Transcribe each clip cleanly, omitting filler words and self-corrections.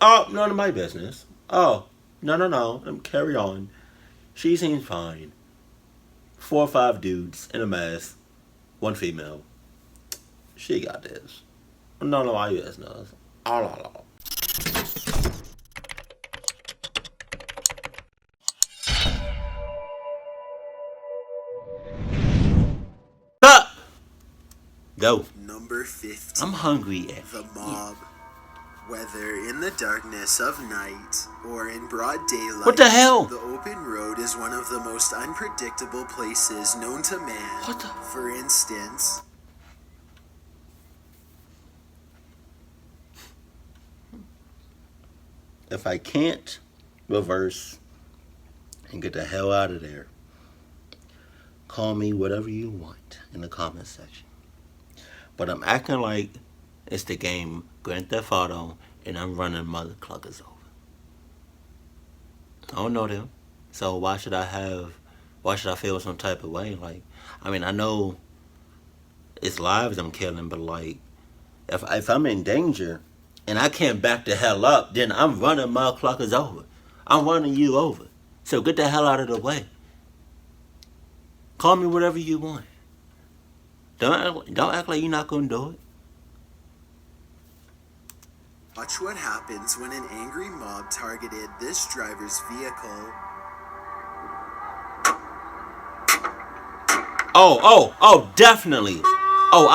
Oh, none of my business. Oh, no. Carry on. She seems fine. 4 or 5 dudes in a mess. One female. She got this. None of my business. Oh, no. Up! Go. Number 15. I'm hungry. The mob. Whether in the darkness of night or in broad daylight, What the hell? the open road is one of the most unpredictable places known to man. What the? For instance, If I can't reverse and get the hell out of there, call me whatever you want in the comment section. But I'm acting like it's the game Grand Theft Auto and I'm running mother cluckers over. I don't know them. So why should I feel some type of way? Like, I mean, I know it's lives I'm killing, but like, if I'm in danger and I can't back the hell up, then I'm running mother cluckers over. I'm running you over. So get the hell out of the way. Call me whatever you want. Don't act like you're not gonna do it. watch what happens when an angry mob targeted this driver's vehicle. Oh, definitely. Oh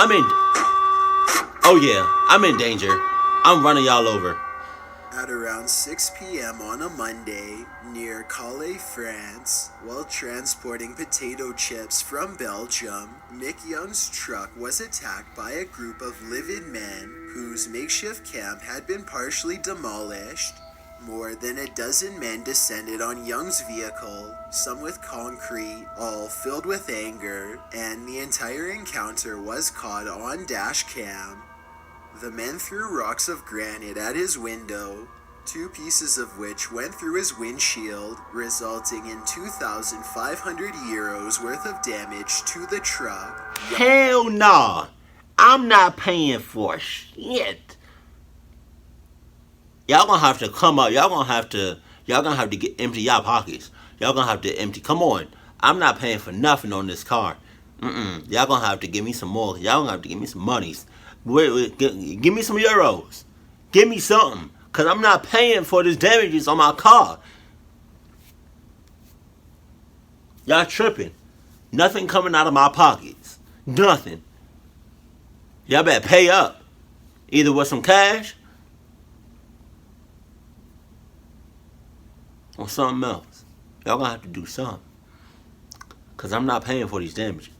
yeah, I'm in danger. I'm running y'all over. At around 6 p.m. on a Monday, near Calais, France, while transporting potato chips from Belgium, Nick Young's truck was attacked by a group of livid men whose makeshift camp had been partially demolished. More than a dozen men descended on Young's vehicle, some with concrete, all filled with anger, and the entire encounter was caught on Dashcam. The men threw rocks of granite at his window, 2 pieces of which went through his windshield, resulting in 2,500 euros worth of damage to the truck. Hell nah. I'm not paying for shit. Y'all gonna have to come up. Y'all gonna have to get empty y'all pockets. Y'all gonna have to empty. Come on. I'm not paying for nothing on this car. Y'all gonna have to give me some more. Y'all gonna have to give me some monies. Wait, give me some euros. Give me something. Because I'm not paying for this damages on my car. Y'all tripping. Nothing coming out of my pockets. Nothing. Y'all better pay up. Either with some cash or something else. Y'all gonna have to do something. Because I'm not paying for these damages.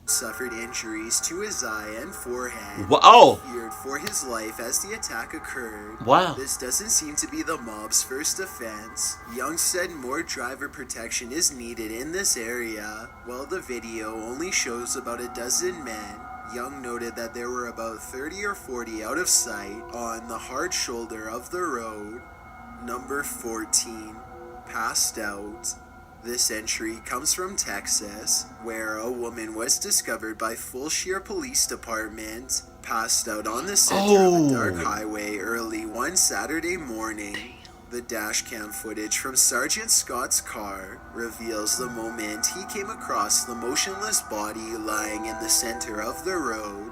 Suffered injuries to his eye and forehead. Oh! Feared for his life as the attack occurred. Wow. This doesn't seem to be the mob's first offense. Young said more driver protection is needed in this area. While the video only shows about a dozen men, Young noted that there were about 30 or 40 out of sight on the hard shoulder of the road. Number 14. Passed out. This entry comes from Texas, where a woman was discovered by Fulshire Police Department, passed out on the center of a dark highway early one Saturday morning. The dashcam footage from Sergeant Scott's car reveals the moment he came across the motionless body lying in the center of the road.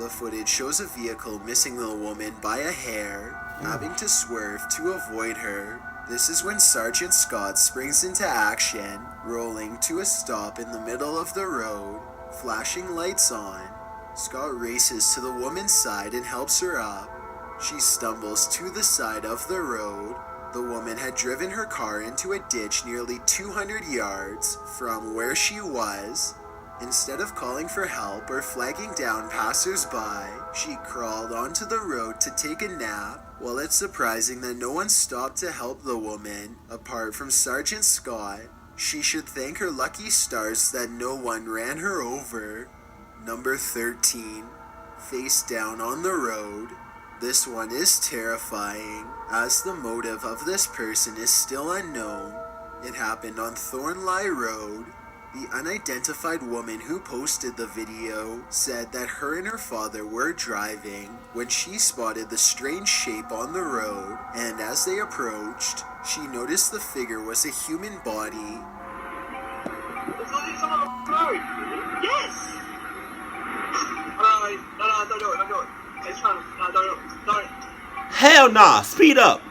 The footage shows a vehicle missing the woman by a hair, having to swerve to avoid her. This is when Sergeant Scott springs into action, rolling to a stop in the middle of the road, flashing lights on. Scott races to the woman's side and helps her up. She stumbles to the side of the road. The woman had driven her car into a ditch nearly 200 yards from where she was. Instead of calling for help or flagging down passers-by, she crawled onto the road to take a nap. While it's surprising that no one stopped to help the woman, apart from Sergeant Scott, she should thank her lucky stars that no one ran her over. Number 13. Face down on the road. This one is terrifying, as the motive of this person is still unknown. It happened on Thornlie Road. The unidentified woman who posted the video said that her and her father were driving when she spotted the strange shape on the road, and as they approached, she noticed the figure was a human body. Yes! No, don't do it. It's fine. No, don't. Hell nah, speed up.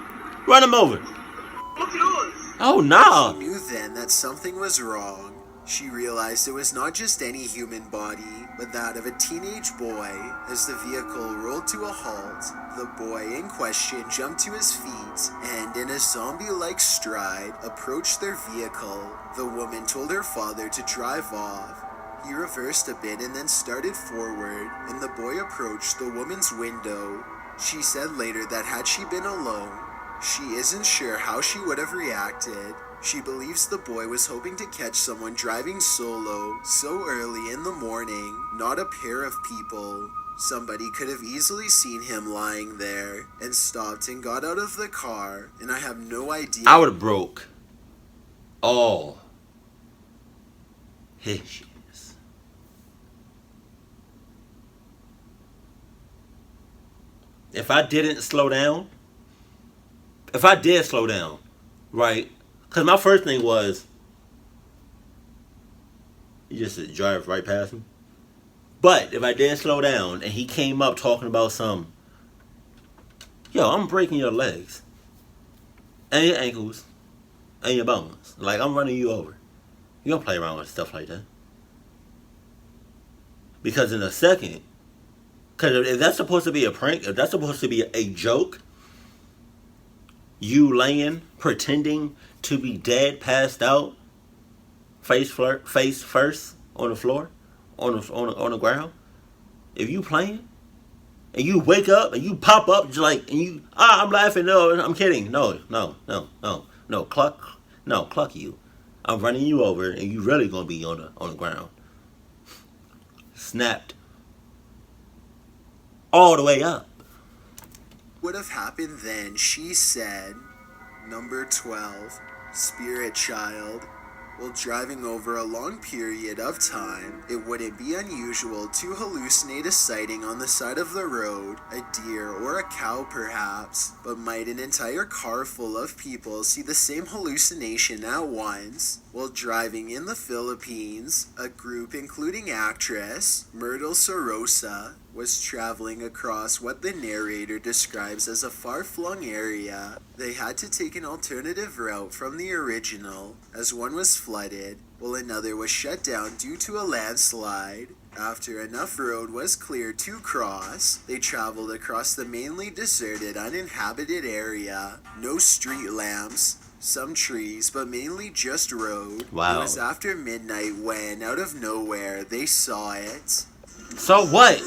Run him over. What's yours? Oh nah. She knew then that something was wrong. She realized it was not just any human body, but that of a teenage boy. As the vehicle rolled to a halt, the boy in question jumped to his feet and, in a zombie-like stride, approached their vehicle. The woman told her father to drive off. He reversed a bit and then started forward, and the boy approached the woman's window. She said later that had she been alone, she isn't sure how she would have reacted. She believes the boy was hoping to catch someone driving solo so early in the morning, not a pair of people. Somebody could have easily seen him lying there and stopped and got out of the car, and I have no idea. I would have broke all his shit. If I did slow down, right? Because my first thing was, you just drive right past him. But if I did slow down and he came up talking about I'm breaking your legs and your ankles and your bones. Like, I'm running you over. You don't play around with stuff like that. Because in a second, because if that's supposed to be a prank, if that's supposed to be a joke, you laying, pretending to be dead, passed out, face first on the floor, on the ground. If you playing, and you wake up and you pop up just like, and you, I'm laughing. No, I'm kidding. No, cluck you. I'm running you over, and you really gonna be on the ground. Snapped. All the way up. Would have happened then, she said. Number 12, Spirit Child. While driving over a long period of time, it wouldn't be unusual to hallucinate a sighting on the side of the road, a deer or a cow perhaps, but might an entire car full of people see the same hallucination at once? While driving in the Philippines, a group including actress Myrtle Sorosa was traveling across what the narrator describes as a far-flung area. They had to take an alternative route from the original, as one was flooded, while another was shut down due to a landslide. After enough road was cleared to cross, they traveled across the mainly deserted, uninhabited area. No street lamps, some trees, but mainly just road. Wow. It was after midnight when, out of nowhere, they saw it. So what?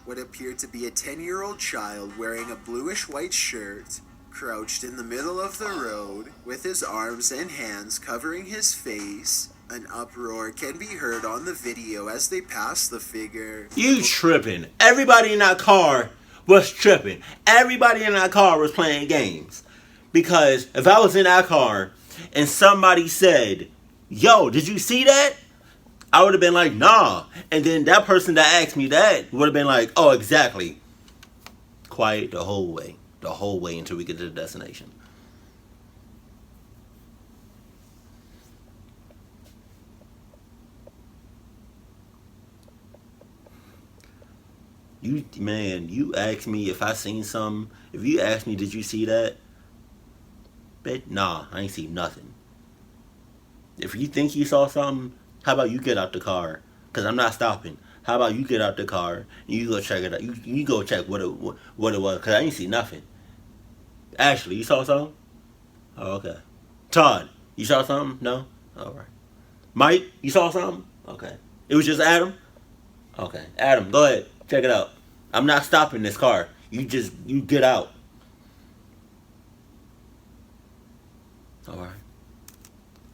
What appeared to be a 10-year-old child wearing a bluish-white shirt crouched in the middle of the road with his arms and hands covering his face. An uproar can be heard on the video as they pass the figure. You tripping. Everybody in that car was tripping. Everybody in that car was playing games. Because if I was in that car and somebody said, yo, did you see that? I would have been like, nah. And then that person that asked me that would have been like, oh, exactly. Quiet the whole way. The whole way until we get to the destination. You asked me if I seen something. If you asked me, did you see that? Bet, nah, I ain't see nothing. If you think you saw something, how about you get out the car? Because I'm not stopping. How about you get out the car and you go check it out? You go check what it was, because I ain't see nothing. Ashley, you saw something? Oh, okay. Todd, you saw something? No? All right. Mike, you saw something? Okay. It was just Adam? Okay. Adam, go ahead. Check it out. I'm not stopping this car. You get out. All right.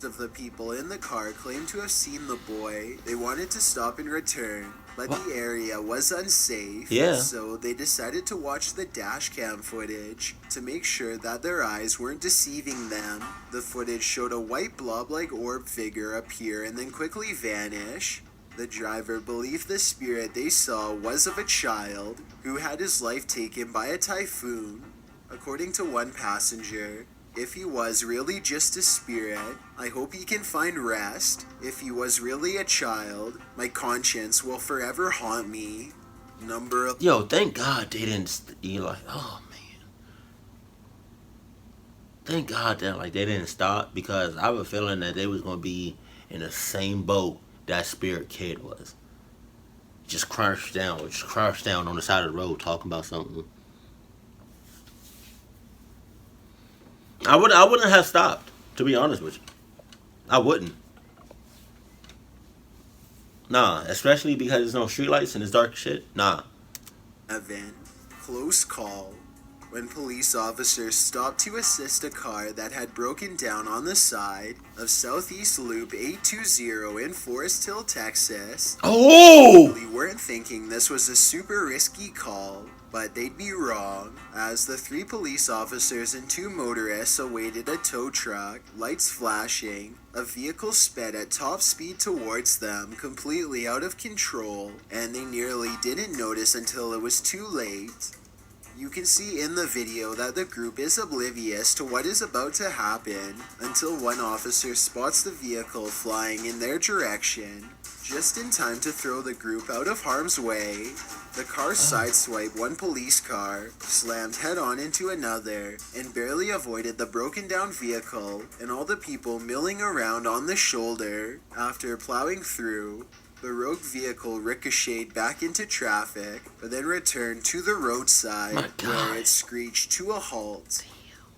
Of the people in the car claimed to have seen the boy. They wanted to stop and return, But the area was unsafe, Yeah. so they decided to watch the dashcam footage to make sure that their eyes weren't deceiving them. The footage showed a white blob-like orb figure appear and then quickly vanish. The driver believed the spirit they saw was of a child who had his life taken by a typhoon. According to one passenger, if he was really just a spirit, I hope he can find rest. If he was really a child, my conscience will forever haunt me. Yo, thank God they didn't. You like, oh man. Thank God that they didn't stop, because I have a feeling that they was gonna be in the same boat that spirit kid was. Just crouched down on the side of the road talking about something. I wouldn't have stopped, to be honest with you. I wouldn't. Nah, especially because there's no streetlights and it's dark as shit. Nah. Event. Close call. When police officers stopped to assist a car that had broken down on the side of Southeast Loop 820 in Forest Hill, Texas. Oh! They weren't thinking this was a super risky call, but they'd be wrong, as the 3 police officers and 2 motorists awaited a tow truck, lights flashing. A vehicle sped at top speed towards them, completely out of control, and they nearly didn't notice until it was too late. You can see in the video that the group is oblivious to what is about to happen until one officer spots the vehicle flying in their direction, just in time to throw the group out of harm's way. The car sideswiped one police car, slammed head-on into another, and barely avoided the broken-down vehicle and all the people milling around on the shoulder. After plowing through, the rogue vehicle ricocheted back into traffic, but then returned to the roadside where it screeched to a halt.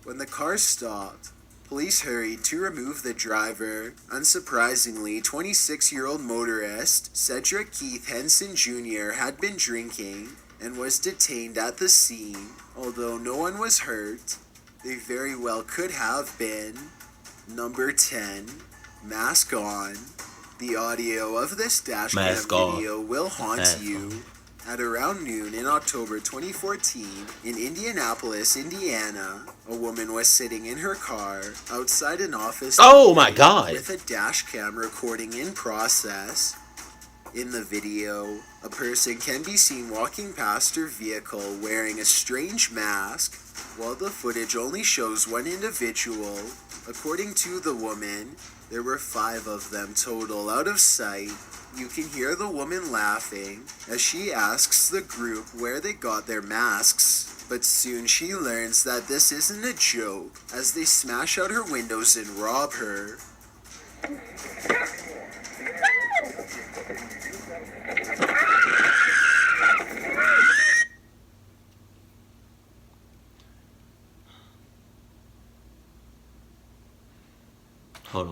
When the car stopped, police hurried to remove the driver. Unsurprisingly, 26-year-old motorist Cedric Keith Henson Jr. had been drinking and was detained at the scene. Although no one was hurt, they very well could have been. Number 10. Mask on. The audio of this dashcam video will haunt you. At around noon in October 2014, in Indianapolis, Indiana, a woman was sitting in her car outside an office with a dashcam recording in process. In the video, a person can be seen walking past her vehicle wearing a strange mask, while the footage only shows one individual. According to the woman, there were 5 of them total out of sight. You can hear the woman laughing as she asks the group where they got their masks, but soon she learns that this isn't a joke as they smash out her windows and rob her. Hold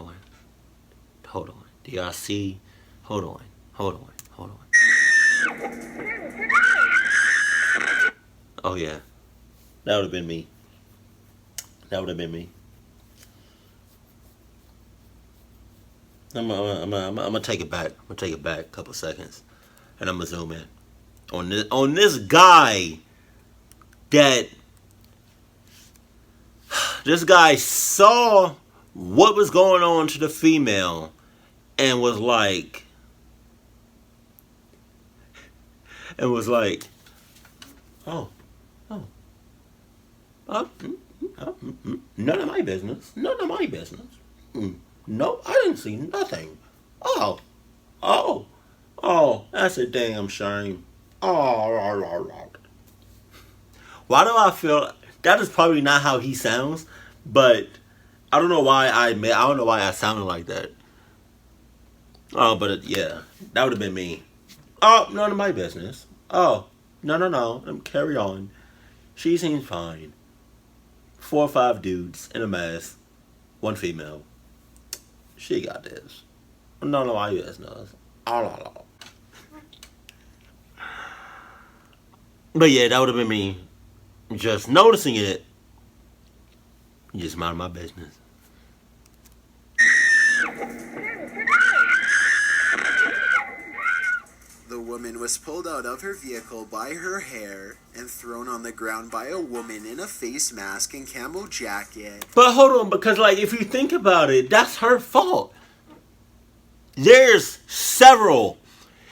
on. Do y'all see? Hold on. Oh yeah. That would have been me. I'm gonna take it back. A couple seconds. And I'm gonna zoom in. On this guy that this guy saw what was going on to the female and was like none of my business. No, I didn't see nothing. Oh, that's a damn shame. Why do I feel that is probably not how he sounds, but I don't know why I sounded like that. Oh, but yeah, that would have been me. Oh, none of my business. Oh, no. Carry on. She seems fine. 4 or 5 dudes in a mask. 1 female. She got this. None of my business. But yeah, that would have been me. Just noticing it. Just mind my business. The The woman was pulled out of her vehicle by her hair and thrown on the ground by a woman in a face mask and camo jacket. But hold on, because like if you think about it, that's her fault. There's several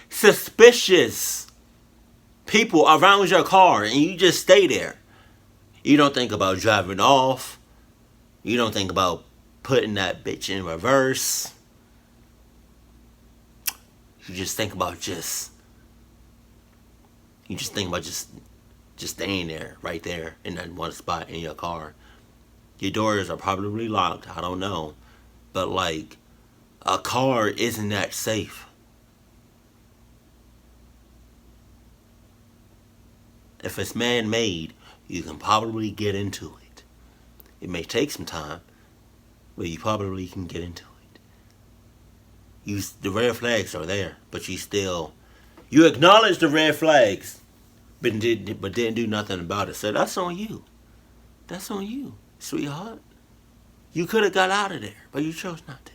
suspicious people around your car and you just stay there. You don't think about driving off. You don't think about putting that bitch in reverse. You just think about just staying there, right there in that one spot in your car. Your doors are probably locked, I don't know. But like, a car isn't that safe. If it's man-made, you can probably get into it. It may take some time, but you probably can get into it. The red flags are there, but you acknowledge the red flags, but didn't do nothing about it. So that's on you. That's on you, sweetheart. You could have got out of there, but you chose not to.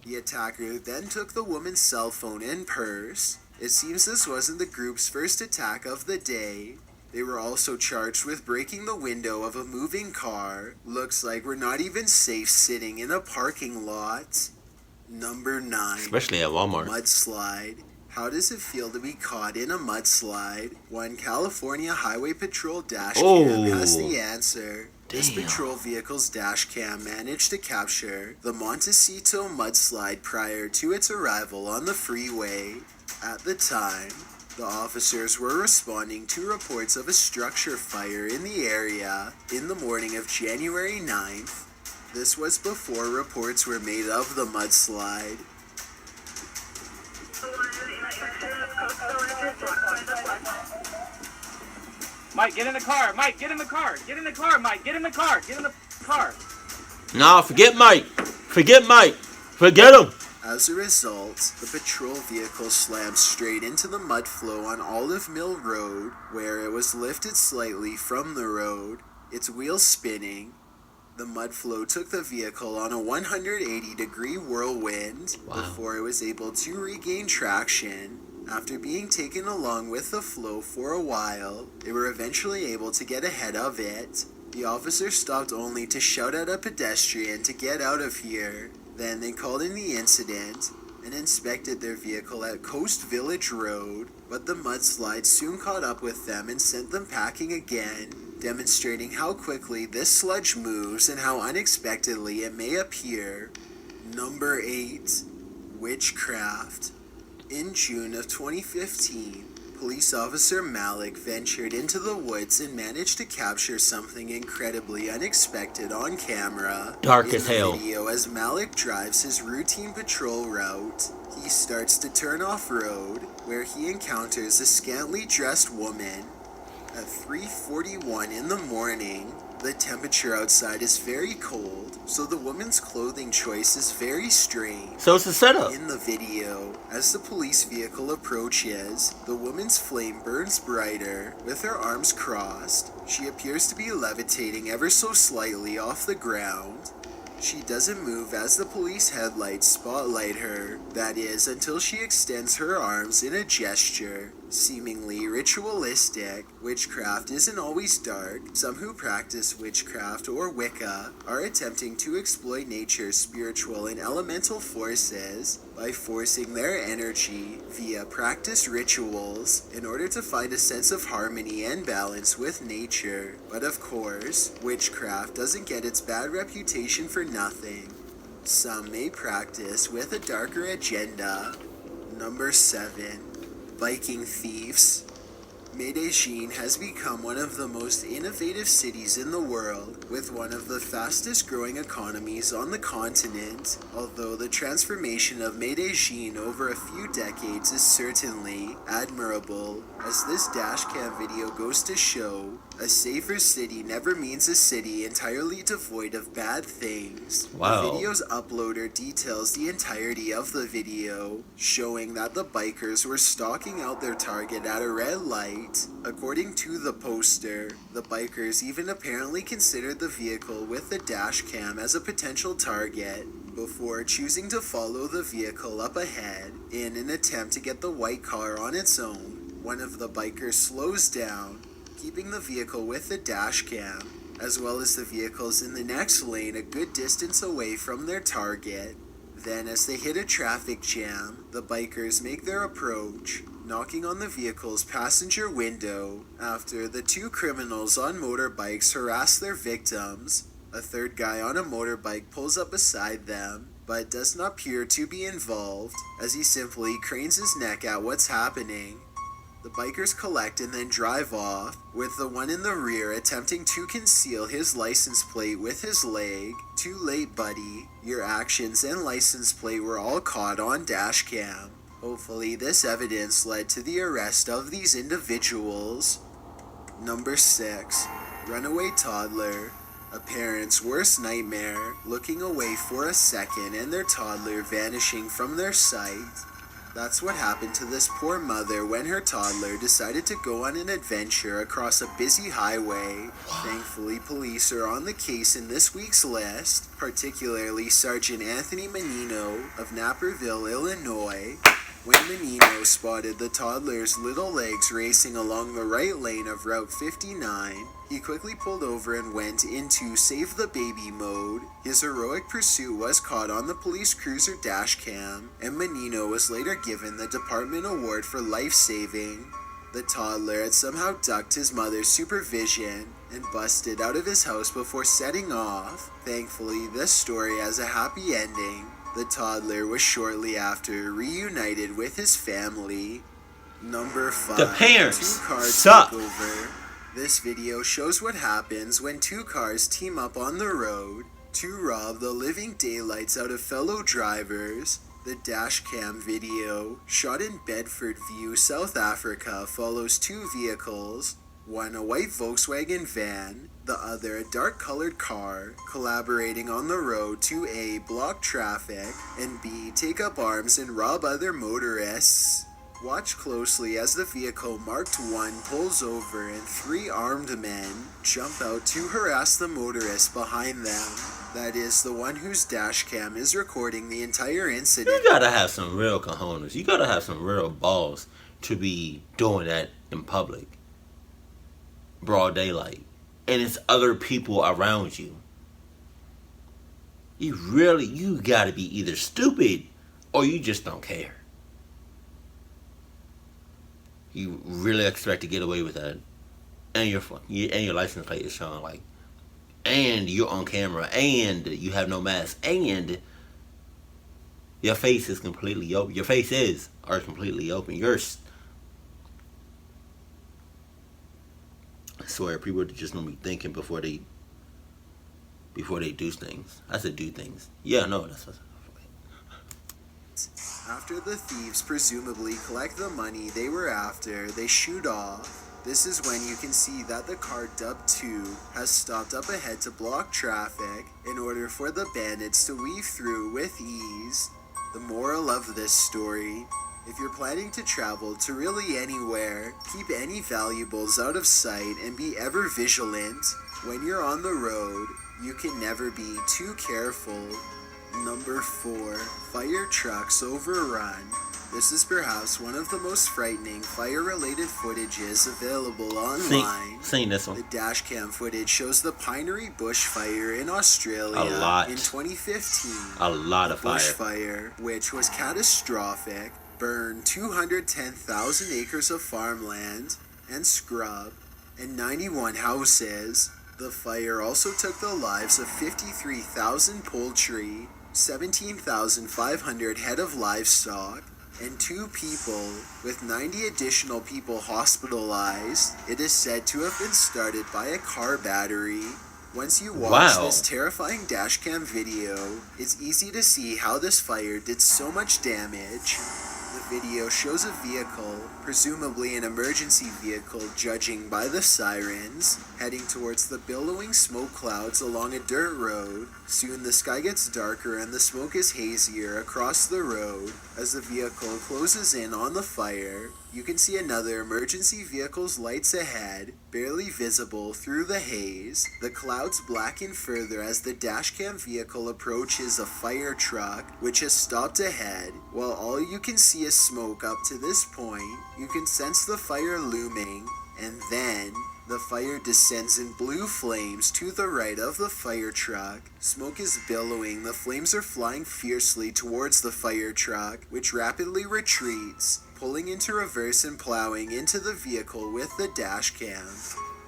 The attacker then took the woman's cell phone and purse. It seems this wasn't the group's first attack of the day. They were also charged with breaking the window of a moving car. Looks like we're not even safe sitting in a parking lot. Number 9. Especially at Walmart. Mudslide. How does it feel to be caught in a mudslide? One California Highway Patrol Dashcam has the answer. This patrol vehicle's dashcam managed to capture the Montecito mudslide prior to its arrival on the freeway. At the time, the officers were responding to reports of a structure fire in the area in the morning of January 9th. This was before reports were made of the mudslide. Mike, get in the car. Mike, get in the car. Get in the car, Mike. Get in the car. Get in the car. Nah, forget Mike. Forget Mike. Forget him. As a result, the patrol vehicle slammed straight into the mud flow on Olive Mill Road, where it was lifted slightly from the road, its wheels spinning. The mud flow took the vehicle on a 180-degree whirlwind before it was able to regain traction. After being taken along with the flow for a while, they were eventually able to get ahead of it. The officer stopped only to shout at a pedestrian to get out of here. Then they called in the incident and inspected their vehicle at Coast Village Road, but the mudslide soon caught up with them and sent them packing again, demonstrating how quickly this sludge moves and how unexpectedly it may appear. Number 8. Witchcraft. In June of 2015, police officer Malik ventured into the woods and managed to capture something incredibly unexpected on camera. Dark as hell. In the video, as Malik drives his routine patrol route, he starts to turn off-road, where he encounters a scantily dressed woman. At 3:41 in the morning, the temperature outside is very cold, so the woman's clothing choice is very strange. So it's a setup. In the video, as the police vehicle approaches, the woman's flame burns brighter. With her arms crossed, she appears to be levitating ever so slightly off the ground. She doesn't move as the police headlights spotlight her, that is, until she extends her arms in a gesture, seemingly ritualistic. Witchcraft isn't always dark. Some who practice witchcraft or Wicca are attempting to exploit nature's spiritual and elemental forces by forcing their energy via practice rituals in order to find a sense of harmony and balance with nature. But of course, witchcraft doesn't get its bad reputation for nothing. Some may practice with a darker agenda. Number 7. Viking Thieves. Medellin has become one of the most innovative cities in the world, with one of the fastest growing economies on the continent. Although the transformation of Medellin over a few decades is certainly admirable, as this dashcam video goes to show, a safer city never means a city entirely devoid of bad things. Wow. The video's uploader details the entirety of the video, showing that the bikers were stalking out their target at a red light. According to the poster, the bikers even apparently considered the vehicle with the dash cam as a potential target. before choosing to follow the vehicle up ahead in an attempt to get the white car on its own. One of the bikers slows down, keeping the vehicle with the dash cam, as well as the vehicles in the next lane a good distance away from their target. Then, as they hit a traffic jam, the bikers make their approach, knocking on the vehicle's passenger window after the two criminals on motorbikes harass their victims. A third guy on a motorbike pulls up beside them, but does not appear to be involved, as he simply cranes his neck at what's happening. The bikers collect and then drive off, with the one in the rear attempting to conceal his license plate with his leg. Too late, buddy. Your actions and license plate were all caught on Dashcam. Hopefully this evidence led to the arrest of these individuals. Number 6. Runaway Toddler. A parent's worst nightmare, looking away for a second and their toddler vanishing from their sight. That's what happened to this poor mother when her toddler decided to go on an adventure across a busy highway. Thankfully, police are on the case in this week's list, particularly Sergeant Anthony Menino of Naperville, Illinois. When Menino spotted the toddler's little legs racing along the right lane of Route 59, he quickly pulled over and went into Save the Baby mode. His heroic pursuit was caught on the police cruiser Dashcam, and Menino was later given the Department Award for life-saving. The toddler had somehow ducked his mother's supervision and busted out of his house before setting off. Thankfully, this story has a happy ending. The toddler was shortly after reunited with his family. Number 5. The parents Two cars suck. take over. This video shows what happens when two cars team up on the road to rob the living daylights out of fellow drivers. The Dashcam video, shot in Bedford View, South Africa, follows two vehicles, one a white Volkswagen van, the other a dark-colored car, collaborating on the road to A, block traffic, and B, take up arms and rob other motorists. Watch closely as the vehicle marked 1 pulls over and 3 armed men jump out to harass the motorist behind them. That is, the one whose Dashcam is recording the entire incident. You gotta have some real cojones. You gotta have some real balls to be doing that in public. Broad daylight. And it's other people around you. You gotta be either stupid or you just don't care. You really expect to get away with that, and your license plate is showing and you're on camera, and you have no mask, and your face is completely open. Your face are completely open. I swear, people just don't be thinking before they do things. I said do things. Yeah, no, that's what. After the thieves presumably collect the money they were after, they shoot off. This is when you can see that the car dubbed 2 has stopped up ahead to block traffic in order for the bandits to weave through with ease. The moral of this story: if you're planning to travel to really anywhere, keep any valuables out of sight and be ever vigilant. When you're on the road, you can never be too careful. Number 4. Fire trucks overrun. This is perhaps one of the most frightening fire-related footages available online. Seen this one. The Dashcam footage shows the Pinery bushfire in Australia in 2015. A lot of fire. Bushfire, which was catastrophic, burned 210,000 acres of farmland and scrub and 91 houses. The fire also took the lives of 53,000 poultry, 17,500 head of livestock, and 2 people, with 90 additional people hospitalized. It is said to have been started by a car battery. Once you watch this terrifying Dashcam video, it's easy to see how this fire did so much damage. The video shows a vehicle, presumably an emergency vehicle judging by the sirens, heading towards the billowing smoke clouds along a dirt road. Soon the sky gets darker and the smoke is hazier across the road. As the vehicle closes in on the fire, you can see another emergency vehicle's lights ahead, barely visible through the haze. The clouds blacken further as the dashcam vehicle approaches a fire truck, which has stopped ahead. While all you can see is smoke up to this point, you can sense the fire looming, and then the fire descends in blue flames to the right of the fire truck. Smoke is billowing. The flames are flying fiercely towards the fire truck, which rapidly retreats, pulling into reverse and plowing into the vehicle with the dash cam.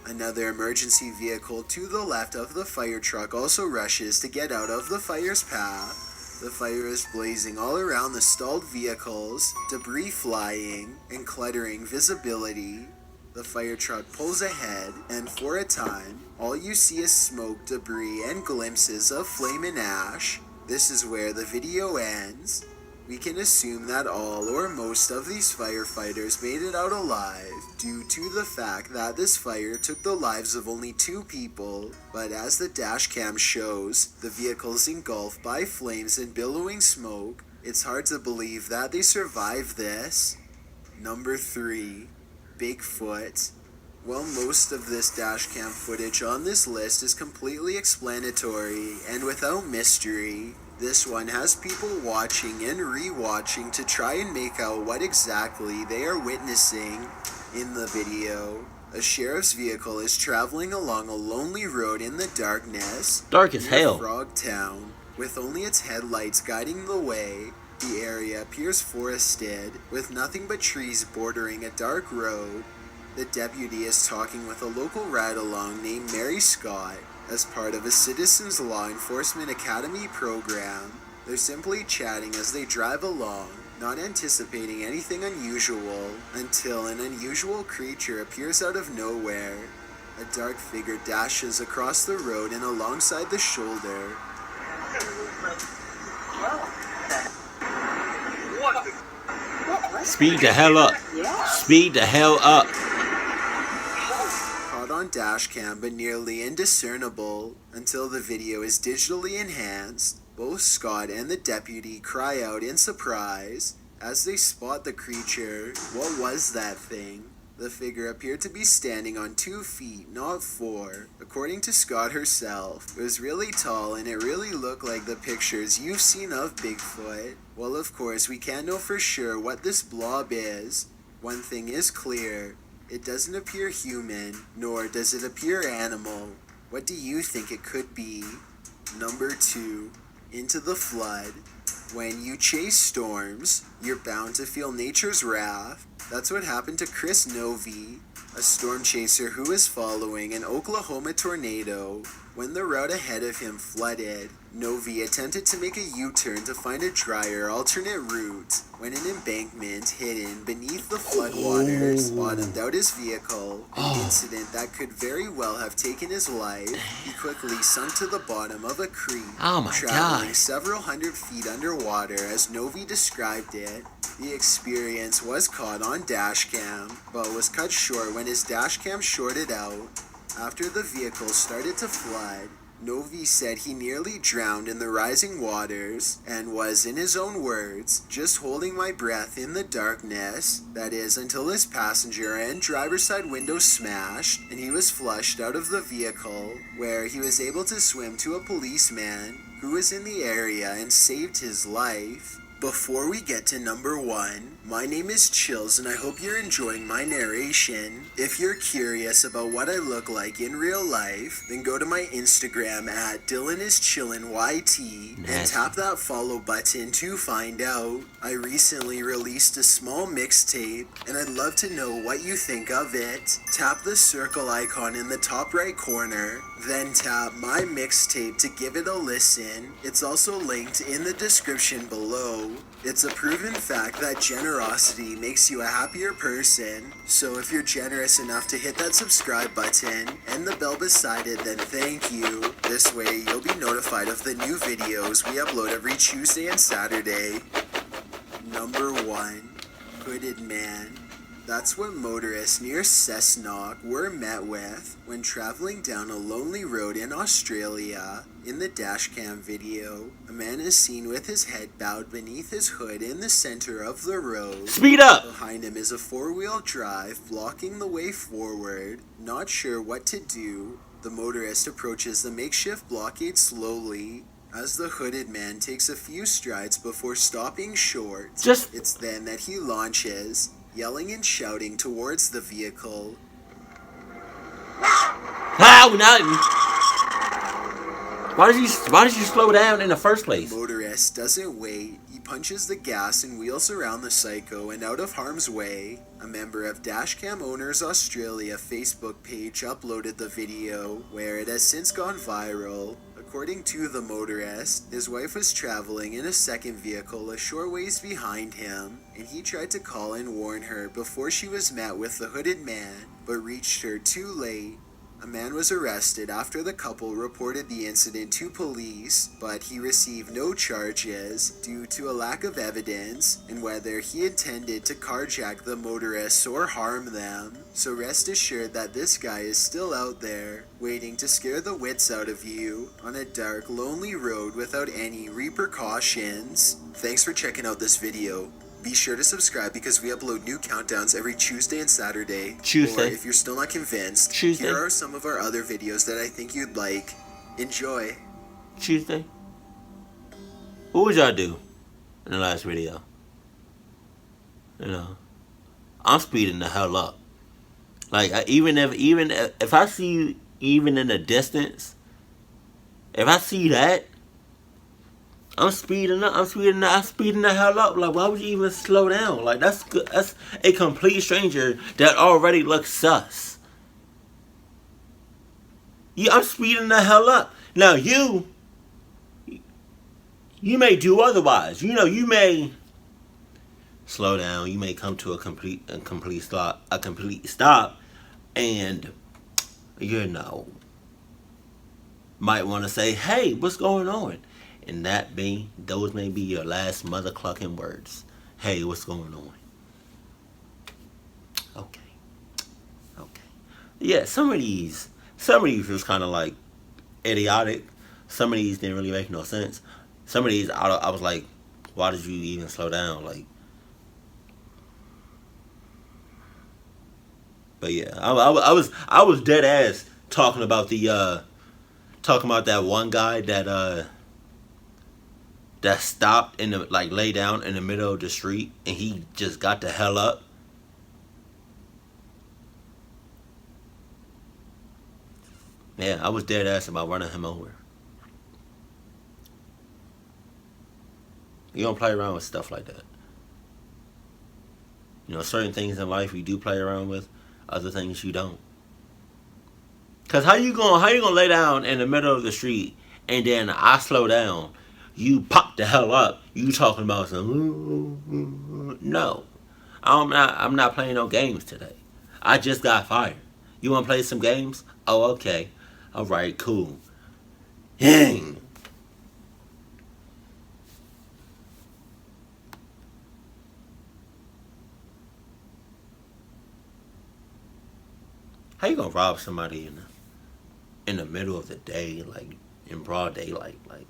Another emergency vehicle to the left of the fire truck also rushes to get out of the fire's path. The fire is blazing all around the stalled vehicles, debris flying and cluttering visibility. The fire truck pulls ahead, and for a time, all you see is smoke, debris, and glimpses of flame and ash. This is where the video ends. We can assume that all or most of these firefighters made it out alive due to the fact that this fire took the lives of only 2 people, but as the dashcam shows, the vehicles engulfed by flames and billowing smoke, it's hard to believe that they survived this. Number 3. Bigfoot. While most of this dashcam footage on this list is completely explanatory and without mystery, this one has people watching and re-watching to try and make out what exactly they are witnessing. In the video, a sheriff's vehicle is traveling along a lonely road in the darkness. Dark as near hell. Frog Town, with only its headlights guiding the way. The area appears forested, with nothing but trees bordering a dark road. The deputy is talking with a local ride-along named Mary Scott as part of a Citizens Law Enforcement Academy program. They're simply chatting as they drive along, not anticipating anything unusual, until an unusual creature appears out of nowhere. A dark figure dashes across the road and alongside the shoulder. Speed the hell up. Speed the hell up. Caught on dashcam but nearly indiscernible until the video is digitally enhanced. Both Scott and the deputy cry out in surprise as they spot the creature. What was that thing? The figure appeared to be standing on 2 feet, not 4. According to Scott herself, it was really tall and it really looked like the pictures you've seen of Bigfoot. Well, of course, we can't know for sure what this blob is. One thing is clear, it doesn't appear human, nor does it appear animal. What do you think it could be? Number 2, into the flood. When you chase storms, you're bound to feel nature's wrath. That's what happened to Chris Novi, a storm chaser who was following an Oklahoma tornado. When the route ahead of him flooded, Novi attempted to make a U-turn to find a drier alternate route. When an embankment hidden beneath the floodwaters bottomed out his vehicle, an incident that could very well have taken his life, he quickly sunk to the bottom of a creek, traveling several hundred feet underwater as Novi described it. The experience was caught on dashcam, but was cut short when his dashcam shorted out. After the vehicle started to flood, Novi said he nearly drowned in the rising waters and was, in his own words, just holding my breath in the darkness. That is, until his passenger and driver's side window smashed and he was flushed out of the vehicle, where he was able to swim to a policeman who was in the area and saved his life. Before we get to number 1, my name is Chills and I hope you're enjoying my narration. If you're curious about what I look like in real life, then go to my Instagram at DylanIsChillinYT and tap that follow button to find out. I recently released a small mixtape and I'd love to know what you think of it. Tap the circle icon in the top right corner, then tap my mixtape to give it a listen. It's also linked in the description below. It's a proven fact that generosity makes you a happier person, so if you're generous enough to hit that subscribe button and the bell beside it, then thank you. This way you'll be notified of the new videos we upload every Tuesday and Saturday. Number 1, Hooded Man. That's what motorists near Cessnock were met with when traveling down a lonely road in Australia. In the dashcam video, a man is seen with his head bowed beneath his hood in the center of the road. Speed up! Behind him is a four-wheel drive blocking the way forward. Not sure what to do, the motorist approaches the makeshift blockade slowly as the hooded man takes a few strides before stopping short. It's then that he launches, yelling and shouting towards the vehicle. How? Why did you slow down in the first place? The motorist doesn't wait. He punches the gas and wheels around the psycho and out of harm's way. A member of Dashcam Owners Australia Facebook page uploaded the video, where it has since gone viral. According to the motorist, his wife was traveling in a second vehicle a short ways behind him, and he tried to call and warn her before she was met with the hooded man, but reached her too late. A man was arrested after the couple reported the incident to police, but he received no charges due to a lack of evidence in whether he intended to carjack the motorists or harm them. So rest assured that this guy is still out there, waiting to scare the wits out of you on a dark, lonely road without any repercussions. Thanks for checking out this video. Be sure to subscribe because we upload new countdowns every Tuesday and Saturday. Or if you're still not convinced, here are some of our other videos that I think you'd like. Enjoy. Tuesday? What would y'all do in the last video? You know, I'm speeding the hell up. Like, even if I see you even in the distance, if I see that, I'm speeding the hell up. Like, why would you even slow down? Like, that's good. That's a complete stranger that already looks sus. Yeah, I'm speeding the hell up. Now, you may do otherwise. You know, you may slow down. You may come to a complete stop, and you know, might want to say, "Hey, what's going on?" And those may be your last mother clucking words. Hey, what's going on? Okay. Yeah, some of these was kind of like idiotic. Some of these didn't really make no sense. Some of these, I was like, why did you even slow down? Like, but yeah, I was dead ass talking about that one guy that stopped lay down in the middle of the street and he just got the hell up. Yeah, I was dead ass about running him over. You don't play around with stuff like that. You know, certain things in life you do play around with, other things you don't. Cause how you gonna lay down in the middle of the street and then I slow down? You pop the hell up. You talking about some? No, I'm not playing no games today. I just got fired. You want to play some games? Oh, okay. All right, cool. Dang. How you gonna rob somebody in the middle of the day, like in broad daylight, like?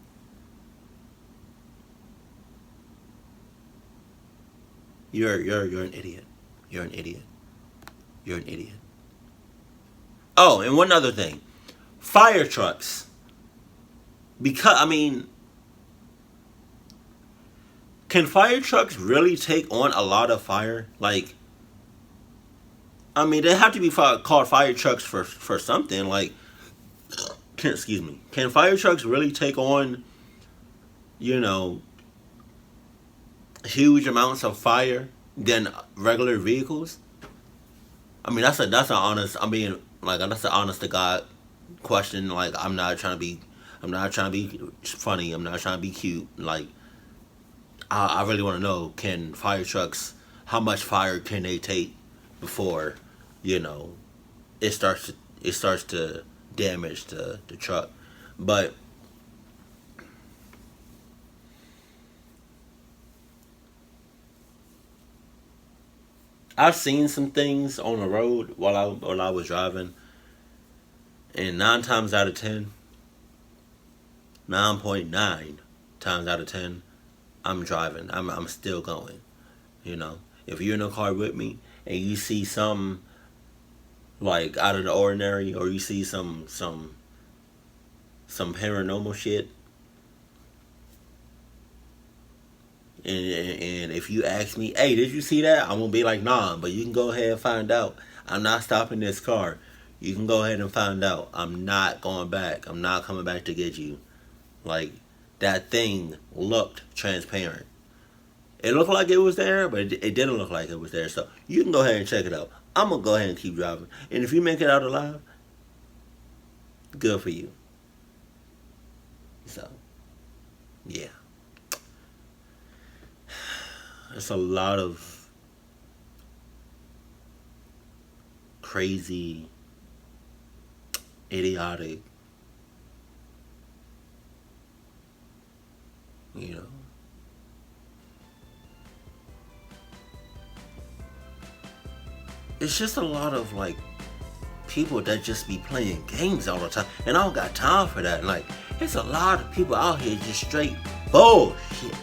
You're an idiot. You're an idiot. You're an idiot. Oh, and one other thing. Fire trucks. Can fire trucks really take on a lot of fire? Like, they have to be called fire trucks for something. Like, excuse me. Can fire trucks really take on, you know, huge amounts of fire than regular vehicles? That's an honest to God question. Like, I'm not trying to be funny. I'm not trying to be cute. Like, I really want to know, can fire trucks, how much fire can they take before, you know, it starts to damage the truck? But I've seen some things on the road while I was driving, and 9.9 times out of 10, I'm driving. I'm still going. You know, if you're in a car with me and you see something like out of the ordinary, or you see some paranormal shit, and if you ask me, hey, did you see that? I'm gonna be like, nah, but you can go ahead and find out. I'm not stopping this car. You can go ahead and find out. I'm not going back. I'm not coming back to get you. Like, that thing looked transparent. It looked like it was there, but it didn't look like it was there. So you can go ahead and check it out. I'm going to go ahead and keep driving. And if you make it out alive, good for you. So, yeah. It's a lot of crazy, idiotic, you know, it's just a lot of like people that just be playing games all the time, and I don't got time for that. Like, there's a lot of people out here just straight bullshit,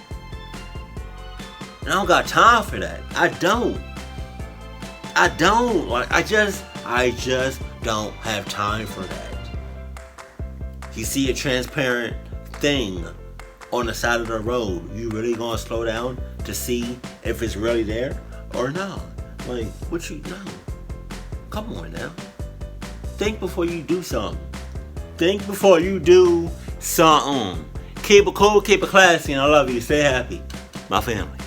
and I don't got time for that. I don't. Like, I just don't have time for that. You see a transparent thing on the side of the road, you really gonna slow down to see if it's really there or not? Like, what you know? Come on now. Think before you do something. Think before you do something. Keep it cool, keep it classy, and I love you. Stay happy. My family.